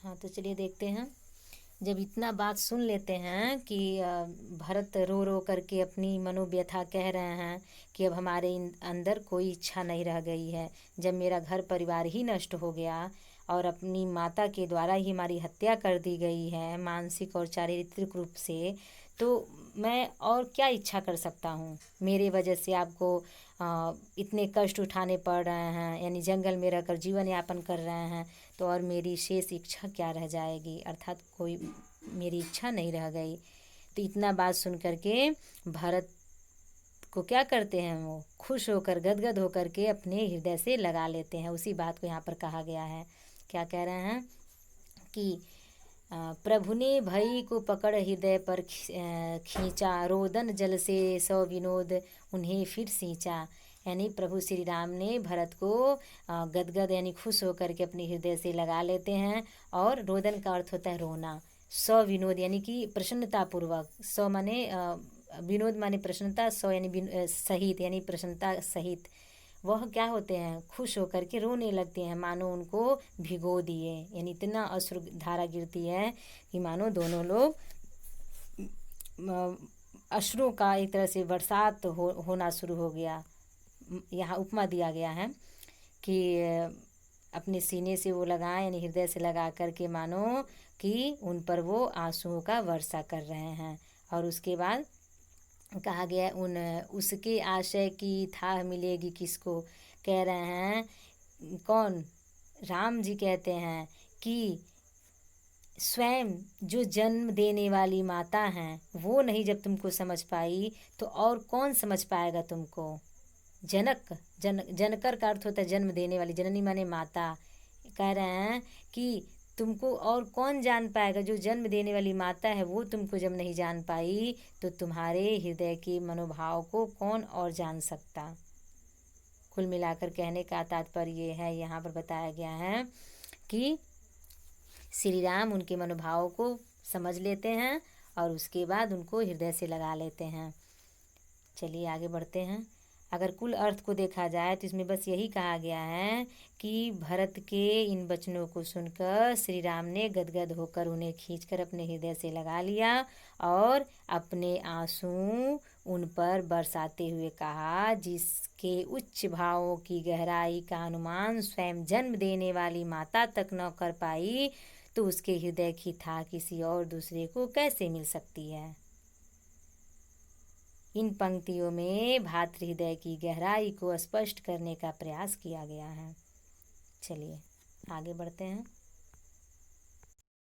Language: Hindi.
हाँ, तो चलिए देखते हैं। जब इतना बात सुन लेते हैं कि भरत रो रो करके अपनी मनोव्यथा कह रहे हैं कि अब हमारे अंदर कोई इच्छा नहीं रह गई है, जब मेरा घर परिवार ही नष्ट हो गया और अपनी माता के द्वारा ही हमारी हत्या कर दी गई है मानसिक और शारीरिक रूप से, तो मैं और क्या इच्छा कर सकता हूँ। मेरे वजह से आपको इतने कष्ट उठाने पड़ रहे हैं, यानी जंगल में रहकर जीवन यापन कर रहे हैं, तो और मेरी शेष इच्छा क्या रह जाएगी, अर्थात कोई मेरी इच्छा नहीं रह गई। तो इतना बात सुन करके भरत को क्या करते हैं, वो खुश होकर गदगद होकर के अपने हृदय से लगा लेते हैं। उसी बात को यहाँ पर कहा गया है। क्या कह रहे हैं कि प्रभु ने भई को पकड़ हृदय पर खींचा, रोदन जल से सौ विनोद उन्हें फिर सींचा। यानी प्रभु श्री राम ने भरत को गदगद यानी खुश होकर के अपने हृदय से लगा लेते हैं। और रोदन का अर्थ होता है रोना, सौ विनोद यानी कि प्रसन्नतापूर्वक, सौ माने विनोद माने प्रसन्नता, सौ यानी सहित यानी प्रसन्नता सहित वह क्या होते हैं, खुश होकर के रोने लगते हैं, मानो उनको भिगो दिए, यानी इतना अश्रु धारा गिरती है कि मानो दोनों लोग अश्रुओं का एक तरह से बरसात होना शुरू हो गया। यहाँ उपमा दिया गया है कि अपने सीने से वो लगाएं, यानी हृदय से लगा करके मानो कि उन पर वो आंसुओं का वर्षा कर रहे हैं। और उसके बाद कहा गया उन उसके आशय की थाह मिलेगी किसको, कह रहे हैं कौन, राम जी कहते हैं कि स्वयं जो जन्म देने वाली माता हैं वो नहीं जब तुमको समझ पाई तो और कौन समझ पाएगा तुमको। जनकर का अर्थ होता है जन्म देने वाली, जननी माने माता। कह रहे हैं कि तुमको और कौन जान पाएगा, जो जन्म देने वाली माता है वो तुमको जब नहीं जान पाई तो तुम्हारे हृदय के मनोभाव को कौन और जान सकता। कुल मिलाकर कहने का तात्पर्य ये है, यहाँ पर बताया गया है कि श्री राम उनके मनोभाव को समझ लेते हैं और उसके बाद उनको हृदय से लगा लेते हैं। चलिए आगे बढ़ते हैं। अगर कुल अर्थ को देखा जाए तो इसमें बस यही कहा गया है कि भरत के इन वचनों को सुनकर श्री राम ने गदगद होकर उन्हें खींचकर अपने हृदय से लगा लिया और अपने आंसू उन पर बरसाते हुए कहा, जिसके उच्च भावों की गहराई का अनुमान स्वयं जन्म देने वाली माता तक न कर पाई तो उसके हृदय की था किसी और दूसरे को कैसे मिल सकती है। इन पंक्तियों में भातृ हृदय की गहराई को स्पष्ट करने का प्रयास किया गया है। चलिए आगे बढ़ते हैं।